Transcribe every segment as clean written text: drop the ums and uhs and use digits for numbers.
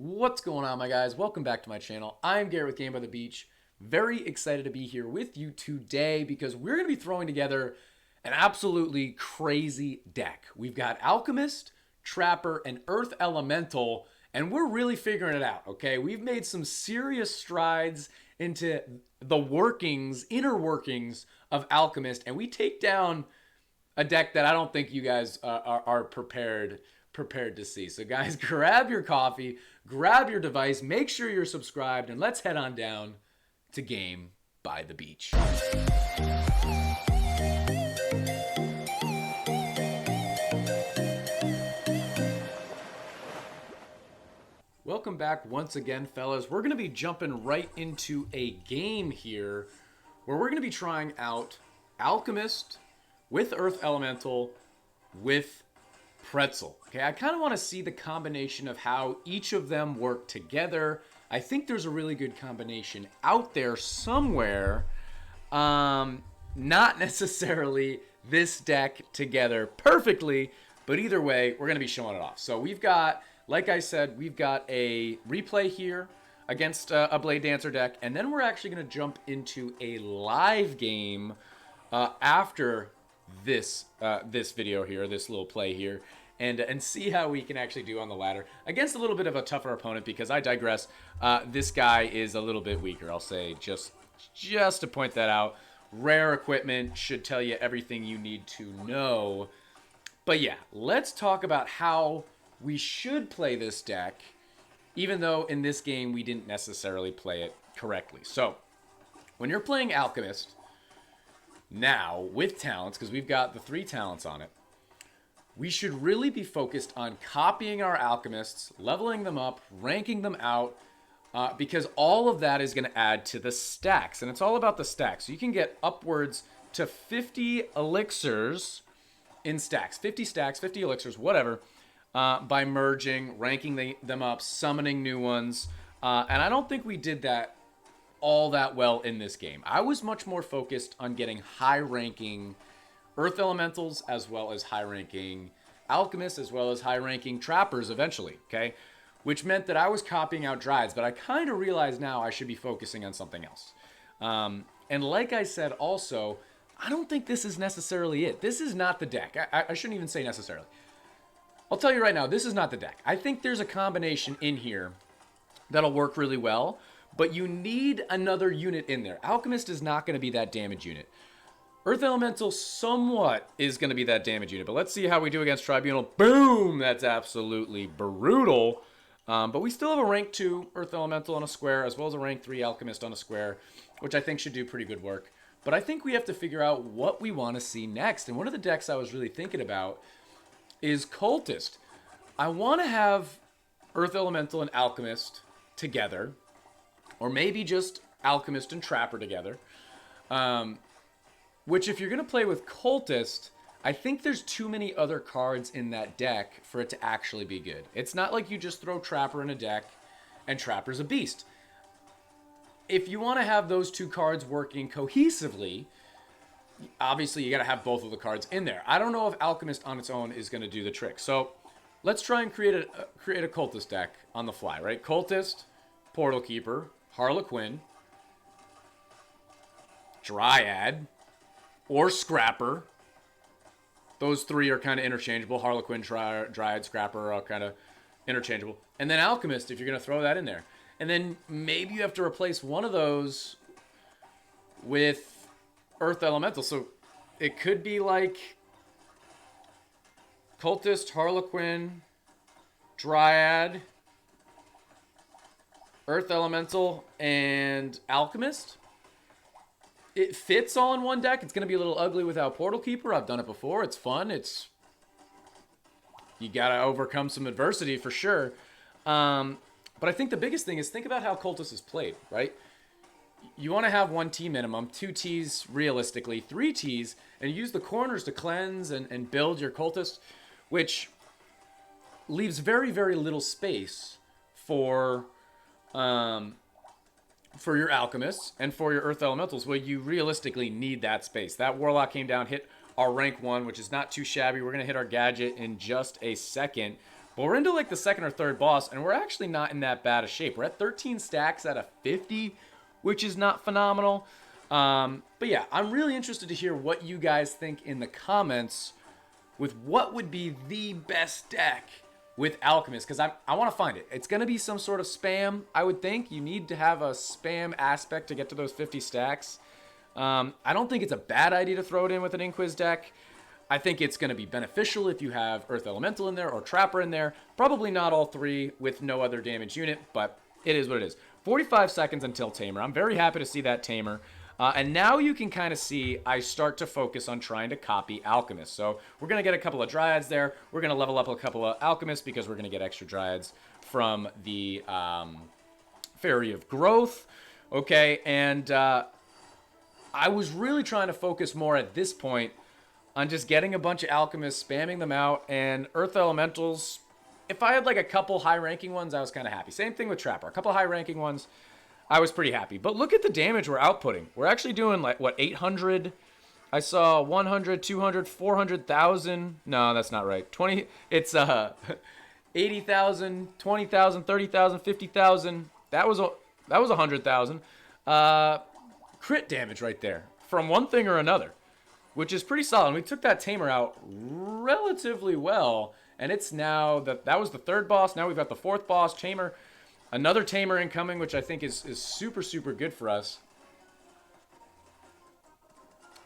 What's going on, my guys? Welcome back to my channel. I'm Garrett with Game by the Beach. Very excited to be here with you today because we're going to be throwing together an absolutely crazy deck. We've got Alchemist, Trapper, and Earth Elemental, and we're really figuring it out, okay? We've made some serious strides into the inner workings of Alchemist, and we take down a deck that I don't think you guys are prepared to see. So guys, grab your coffee, grab your device, make sure you're subscribed, and let's head on down to Game by the Beach. Welcome back once again, fellas. We're going to be jumping right into a game here where we're going to be trying out Alchemist with Earth Elemental with Pretzel. Okay, I kind of want to see the combination of how each of them work together. I think there's a really good combination out there somewhere. Not necessarily this deck together perfectly, but either way, we're going to be showing it off. So we've got, like I said, we've got a replay here against a Blade Dancer deck, and then we're actually going to jump into a live game after this video here, this little play here, and see how we can actually do on the ladder against a little bit of a tougher opponent, because I digress. This guy is a little bit weaker, I'll say, just to point that out. Rare equipment should tell you everything you need to know. But yeah, let's talk about how we should play this deck, even though in this game we didn't necessarily play it correctly. So when you're playing Alchemist now with talents, because we've got the 3 talents on it, we should really be focused on copying our alchemists, leveling them up, ranking them out, because all of that is going to add to the stacks. And it's all about the stacks. So you can get upwards to 50 elixirs in stacks. 50 stacks, 50 elixirs, whatever, by merging, ranking them up, summoning new ones. And I don't think we did that all that well in this game. I was much more focused on getting high-ranking Earth Elementals, as well as high-ranking Alchemists, as well as high-ranking Trappers eventually, okay? Which meant that I was copying out Dryads, but I kind of realize now I should be focusing on something else. And like I said also, I don't think this is necessarily it. This is not the deck. I shouldn't even say necessarily. I'll tell you right now, this is not the deck. I think there's a combination in here that'll work really well, but you need another unit in there. Alchemist is not going to be that damage unit. Earth Elemental somewhat is going to be that damage unit, but let's see how we do against Tribunal. Boom! That's absolutely brutal. But we still have a rank 2 Earth Elemental on a square, as well as a rank 3 Alchemist on a square, which I think should do pretty good work. But I think we have to figure out what we want to see next. And one of the decks I was really thinking about is Cultist. I want to have Earth Elemental and Alchemist together, or maybe just Alchemist and Trapper together. Which, if you're going to play with Cultist, I think there's too many other cards in that deck for it to actually be good. It's not like you just throw Trapper in a deck and Trapper's a beast. If you want to have those 2 cards working cohesively, obviously you got to have both of the cards in there. I don't know if Alchemist on its own is going to do the trick. So let's try and create a Cultist deck on the fly, right? Cultist, Portal Keeper, Harlequin, Dryad, or Scrapper. Those 3 are kind of interchangeable. Harlequin, Dryad, Scrapper are kind of interchangeable. And then Alchemist, if you're going to throw that in there. And then maybe you have to replace one of those with Earth Elemental. So it could be like Cultist, Harlequin, Dryad, Earth Elemental, and Alchemist. It fits all in one deck. It's going to be a little ugly without Portal Keeper. I've done it before. It's fun. You got to overcome some adversity for sure. But I think the biggest thing is think about how Cultist is played, right? You want to have 1 T minimum, 2 Ts realistically, 3 Ts, and use the corners to cleanse and build your Cultist, which leaves very, very little space for your Alchemists and for your Earth Elementals, where you realistically need that space. That Warlock came down, hit our rank 1, which is not too shabby. We're going to hit our gadget in just a second. But we're into like the second or third boss, and we're actually not in that bad a shape. We're at 13 stacks out of 50, which is not phenomenal. But yeah, I'm really interested to hear what you guys think in the comments with what would be the best deck with Alchemist, because I want to find it. It's going to be some sort of spam, I would think. You need to have a spam aspect to get to those 50 stacks. I don't think it's a bad idea to throw it in with an Inquis deck. I think it's going to be beneficial if you have Earth Elemental in there or Trapper in there. Probably not all three with no other damage unit, but it is what it is. 45 seconds until Tamer. I'm very happy to see that Tamer. And now you can kind of see I start to focus on trying to copy Alchemist. So we're going to get a couple of Dryads there. We're going to level up a couple of Alchemists because we're going to get extra Dryads from the Fairy of Growth. Okay, and I was really trying to focus more at this point on just getting a bunch of Alchemists, spamming them out, and Earth Elementals. If I had like a couple high-ranking ones, I was kind of happy. Same thing with Trapper. A couple high-ranking ones, I was pretty happy. But look at the damage we're outputting. We're actually doing like, what, 800? I saw 100, 200, 400,000. No, that's not right. It's 80,000, 20,000, 30,000, 50,000. That was 100,000. Crit damage right there from one thing or another, which is pretty solid. And we took that Tamer out relatively well, and it's now that was the third boss. Now we've got the fourth boss, Tamer. Another Tamer incoming, which I think is super, super good for us.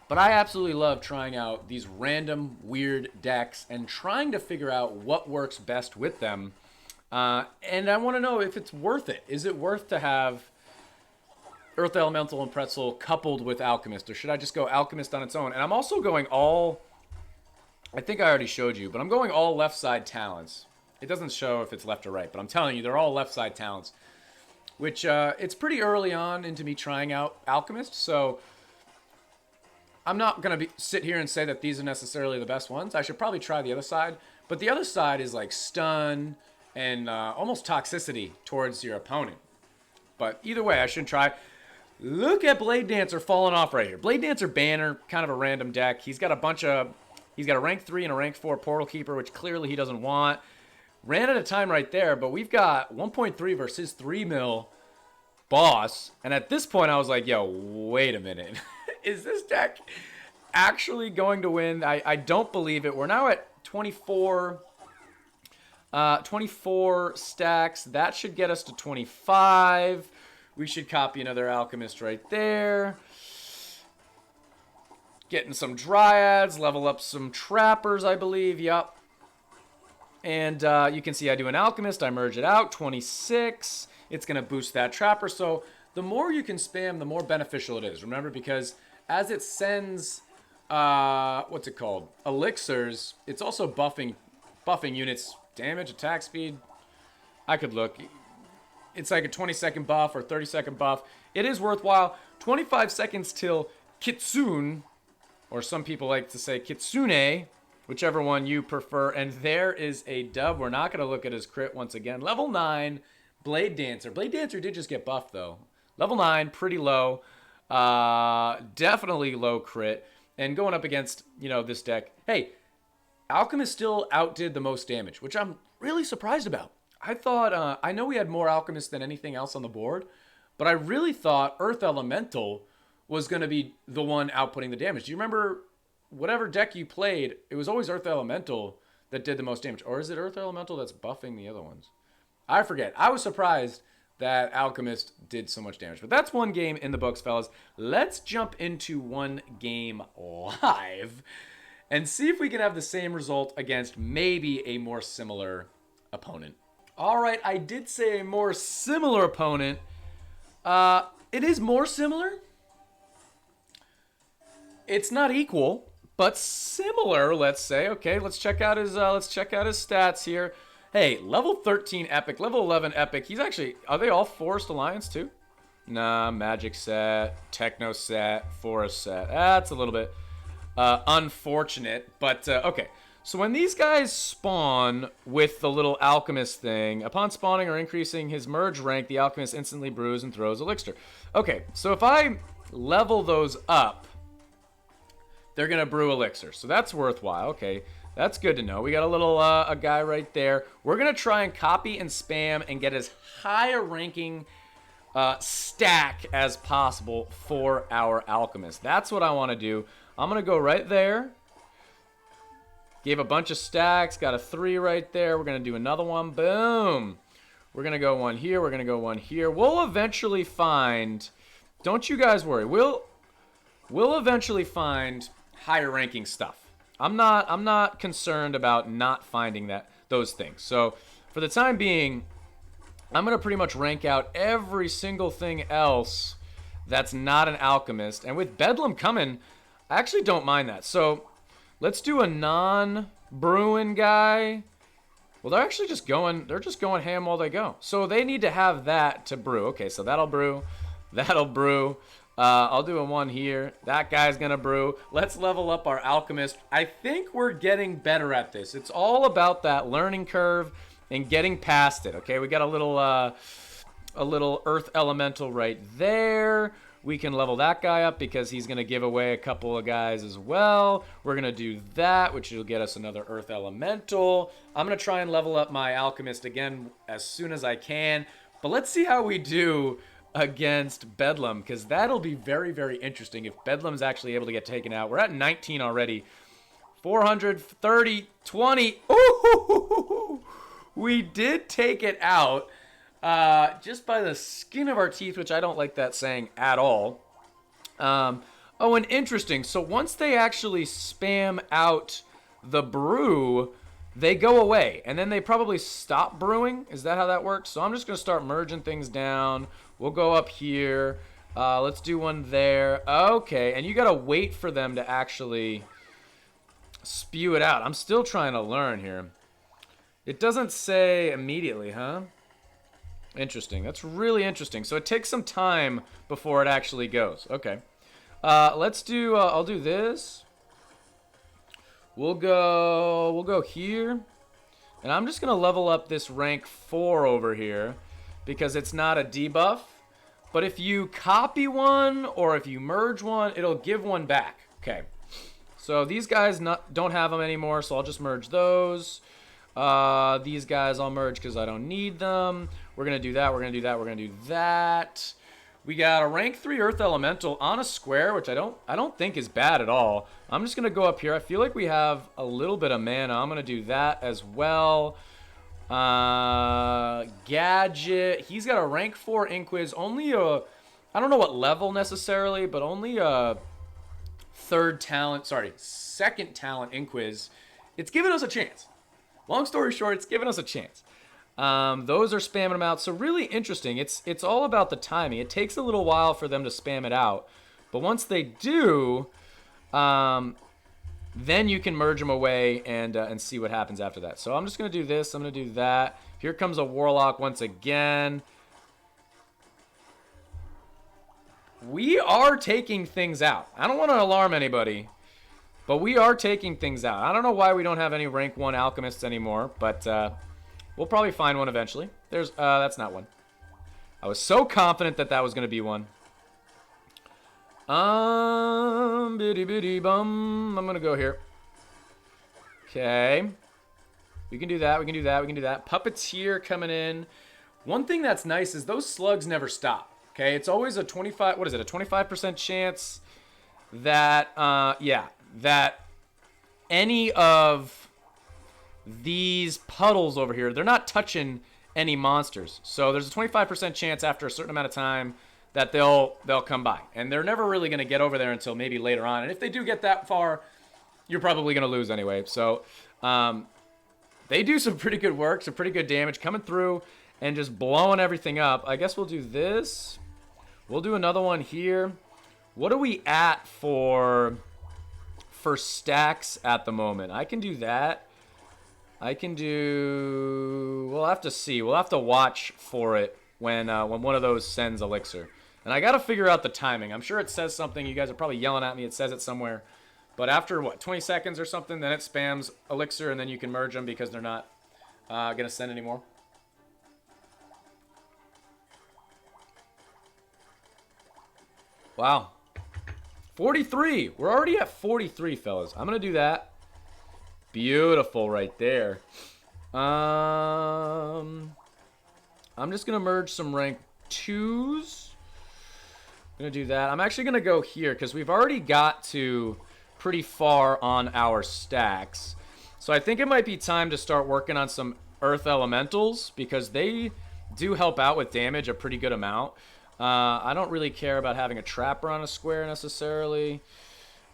But I absolutely love trying out these random, weird decks and trying to figure out what works best with them. And I want to know if it's worth it. Is it worth to have Earth Elemental and Pretzel coupled with Alchemist, or should I just go Alchemist on its own? And I'm also going all, I think I already showed you, but I'm going all left side talents. It doesn't show if it's left or right, but I'm telling you, they're all left side talents, which it's pretty early on into me trying out Alchemist, so I'm not going to sit here and say that these are necessarily the best ones. I should probably try the other side, but the other side is like stun and almost toxicity towards your opponent. But either way, I should try. Look at Blade Dancer falling off right here. Blade Dancer Banner, kind of a random deck. He's got he's got a rank 3 and a rank 4 Portal Keeper, which clearly he doesn't want. Ran out of time right there, but we've got 1.3 versus 3 mil boss. And at this point, I was like, yo, wait a minute. Is this deck actually going to win? I don't believe it. We're now at 24 stacks. That should get us to 25. We should copy another Alchemist right there. Getting some Dryads, level up some Trappers, I believe. Yep. And you can see I do an Alchemist. I merge it out. 26. It's going to boost that Trapper. So the more you can spam, the more beneficial it is. Remember, because as it sends, what's it called? Elixirs, it's also buffing units. Damage, attack speed. I could look. It's like a 20-second buff or 30-second buff. It is worthwhile. 25 seconds till Kitsune, or some people like to say Kitsune, whichever one you prefer. And there is a dub. We're not going to look at his crit once again. Level 9, Blade Dancer. Blade Dancer did just get buffed, though. Level 9, pretty low. Definitely low crit. And going up against, this deck. Hey, Alchemist still outdid the most damage, which I'm really surprised about. I thought, I know we had more Alchemists than anything else on the board, but I really thought Earth Elemental was going to be the one outputting the damage. Do you remember whatever deck you played, it was always Earth Elemental that did the most damage. Or is it Earth Elemental that's buffing the other ones? I forget. I was surprised that Alchemist did so much damage. But that's one game in the books, fellas. Let's jump into one game live and see if we can have the same result against maybe a more similar opponent. All right, I did say a more similar opponent. It is more similar. It's not equal, but similar, let's say. Okay, let's check out his stats here. Hey, level 13 Epic, level 11 Epic. He's actually, are they all Forest Alliance too? Nah, Magic set, Techno set, Forest set. That's a little bit unfortunate, but okay. So when these guys spawn with the little Alchemist thing, upon spawning or increasing his merge rank, the Alchemist instantly brews and throws Elixir. Okay, so if I level those up, they're going to brew Elixir. So that's worthwhile. Okay, That's good to know. We got a little a guy right there. We're going to try and copy and spam and get as high a ranking stack as possible for our alchemist. That's what I want to do. I'm going to go right there. Gave a bunch of stacks. Got a 3 right there. We're going to do another one. Boom. We're going to go one here. We're going to go one here. We'll eventually find... Don't you guys worry. We'll eventually find higher ranking stuff. I'm not concerned about not finding those things. So for the time being, I'm going to pretty much rank out every single thing else that's not an alchemist. And with Bedlam coming, I actually don't mind that. So let's do a non-brewing guy. Well, they're actually just going ham while they go. So they need to have that to brew. Okay, so that'll brew. That'll brew. I'll do a 1 here. That guy's going to brew. Let's level up our alchemist. I think we're getting better at this. It's all about that learning curve and getting past it. Okay, we got a little earth elemental right there. We can level that guy up because he's going to give away a couple of guys as well. We're going to do that, which will get us another earth elemental. I'm going to try and level up my alchemist again as soon as I can. But let's see how we do against Bedlam, because that'll be very, very interesting if Bedlam's actually able to get taken out. We're at 19 already. 430, 20. Ooh, we did take it out just by the skin of our teeth, which I don't like that saying at all. Oh, and interesting. So once they actually spam out the brew, they go away, and then they probably stop brewing. Is that how that works? So I'm just going to start merging things down. We'll go up here. Let's do one there. Okay, and you got to wait for them to actually spew it out. I'm still trying to learn here. It doesn't say immediately, huh? Interesting. That's really interesting. So it takes some time before it actually goes. Okay. Let's do, I'll do this. We'll go here. And I'm just going to level up this rank 4 over here because it's not a debuff. But if you copy one or if you merge one, it'll give one back. Okay. So these guys don't have them anymore, so I'll just merge those. These guys I'll merge because I don't need them. We're going to do that. We're going to do that. We're going to do that. We got a rank 3 Earth Elemental on a square, which I don't think is bad at all. I'm just going to go up here. I feel like we have a little bit of mana. I'm going to do that as well. Gadget. He's got a rank 4 Inquiz. Only a... I don't know what level necessarily, but only a second talent Inquiz. It's given us a chance. Long story short, it's given us a chance. Those are spamming them out. So really interesting. It's all about the timing. It takes a little while for them to spam it out. But once they do, then you can merge them away and see what happens after that. So I'm just going to do this. I'm going to do that. Here comes a Warlock once again. We are taking things out. I don't want to alarm anybody, but we are taking things out. I don't know why we don't have any rank 1 alchemists anymore, but we'll probably find one eventually. That's not one. I was so confident that was going to be one. Bitty bitty bum. I'm going to go here. Okay. We can do that. We can do that. We can do that. Puppeteer coming in. One thing that's nice is those slugs never stop. Okay. It's always a 25, what is it? A 25% chance that, that any of these puddles over here, they're not touching any monsters. So there's a 25% chance after a certain amount of time that they'll come by. And they're never really going to get over there until maybe later on. And if they do get that far, you're probably going to lose anyway. So they do some pretty good work, some pretty good damage coming through and just blowing everything up. I guess we'll do this. We'll do another one here. What are we at for stacks at the moment? I can do that. I can do... We'll have to see. We'll have to watch for it when one of those sends elixir. And I got to figure out the timing. I'm sure it says something. You guys are probably yelling at me. It says it somewhere. But after, 20 seconds or something, then it spams elixir, and then you can merge them because they're not going to send anymore. Wow. 43. We're already at 43, fellas. I'm going to do that beautiful right there. I'm just going to merge some rank 2s. I'm going to do that. I'm actually going to go here because we've already got to pretty far on our stacks. So I think it might be time to start working on some Earth Elementals because they do help out with damage a pretty good amount. I don't really care about having a Trapper on a square necessarily.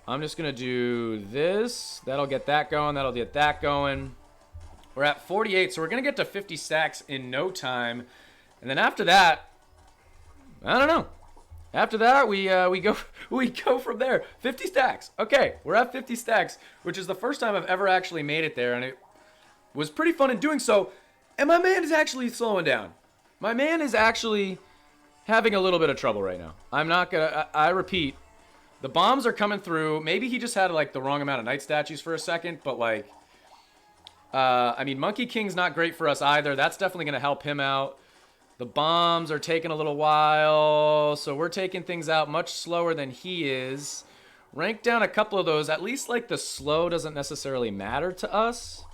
I'm just going to do this. That'll get that going. That'll get that going. We're at 48, so we're going to get to 50 stacks in no time. And then after that, I don't know. After that, we go from there. 50 stacks. Okay, we're at 50 stacks, which is the first time I've ever actually made it there, and it was pretty fun in doing so. And my man is actually slowing down. My man is actually having a little bit of trouble right now. I'm not gonna. I repeat, the bombs are coming through. Maybe he just had like the wrong amount of night statues for a second, but like, I mean, Monkey King's not great for us either. That's definitely gonna help him out. The bombs are taking a little while, so we're taking things out much slower than he is. Rank down a couple of those. At least, like, the slow doesn't necessarily matter to us,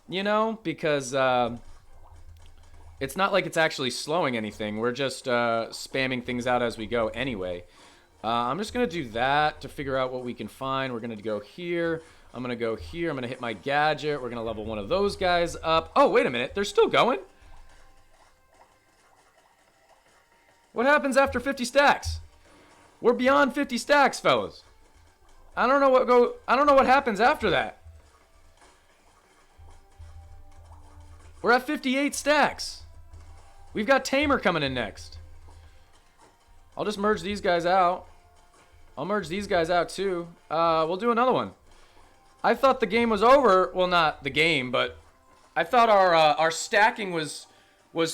you know, because it's not like it's actually slowing anything. We're just spamming things out as we go anyway. I'm just going to do that to figure out what we can find. We're going to go here. I'm going to go here. I'm going to hit my gadget. We're going to level one of those guys up. Oh, wait a minute. They're still going? What happens after 50 stacks? We're beyond 50 stacks, fellas. I don't know what happens after that. We're at 58 stacks. We've got Tamer coming in next. I'll just merge these guys out. I'll merge these guys out too. We'll do another one. I thought the game was over. Well, not the game, but I thought our stacking was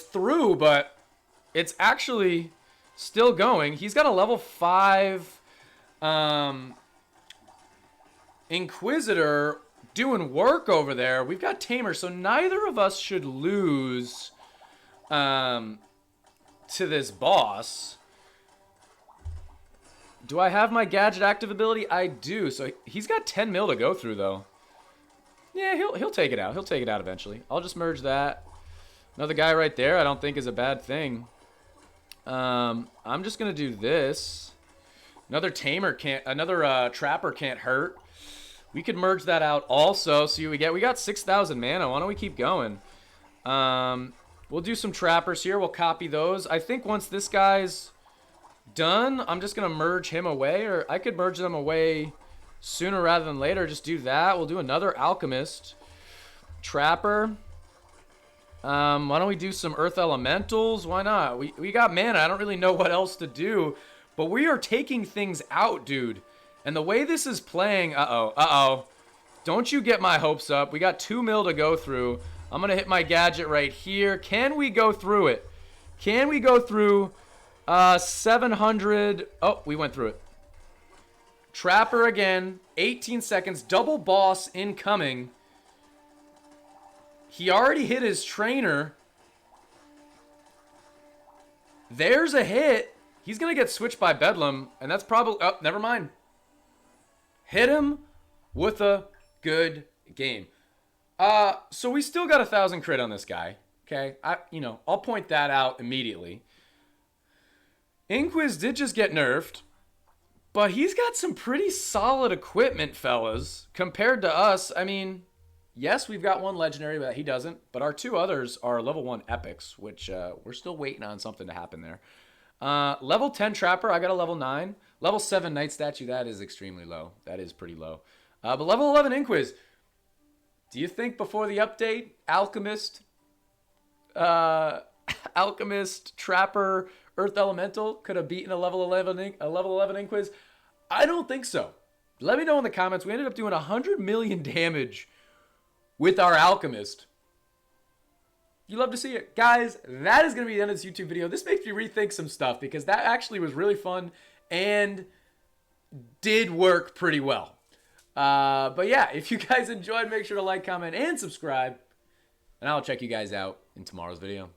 through, but it's actually still going. He's got a level 5 Inquisitor doing work over there. We've got Tamer, so neither of us should lose to this boss. Do I have my gadget active ability? I do. So he's got 10 mil to go through, though. Yeah, he'll take it out. He'll take it out eventually. I'll just merge that. Another guy right there I don't think is a bad thing. I'm just gonna do this. Another Trapper can't hurt. We could merge that out also. See what we get. We got 6,000 mana. Why don't we keep going? We'll do some Trappers here. We'll copy those. I think once this guy's done, I'm just gonna merge him away, or I could merge them away sooner rather than later. Just do that. We'll do another Alchemist. Trapper. Why don't we do some Earth Elementals? Why not? We got mana. I don't really know what else to do. But we are taking things out, dude. And the way this is playing... Uh-oh. Don't you get my hopes up. We got 2 mil to go through. I'm going to hit my gadget right here. Can we go through it? Can we go through 700... Oh, we went through it. Trapper again. 18 seconds. Double boss incoming. He already hit his trainer. There's a hit. He's going to get switched by Bedlam. And that's probably... Oh, never mind. Hit him with a good game. So we still got 1,000 crit on this guy. Okay? I'll point that out immediately. Inquis did just get nerfed. But he's got some pretty solid equipment, fellas. Compared to us, I mean... Yes, we've got one legendary, but he doesn't. But our 2 others are level 1 epics, which we're still waiting on something to happen there. Level 10 Trapper, I got a level 9. Level 7 Night Statue, that is extremely low. That is pretty low. But level 11 Inquis. Do you think before the update, Alchemist, Trapper, Earth Elemental could have beaten a level 11 Inquis? I don't think so. Let me know in the comments. We ended up doing 100 million damage with our Alchemist. You love to see it. Guys, that is going to be the end of this YouTube video. This makes me rethink some stuff because that actually was really fun and did work pretty well. But yeah, if you guys enjoyed, make sure to like, comment, and subscribe. And I'll check you guys out in tomorrow's video.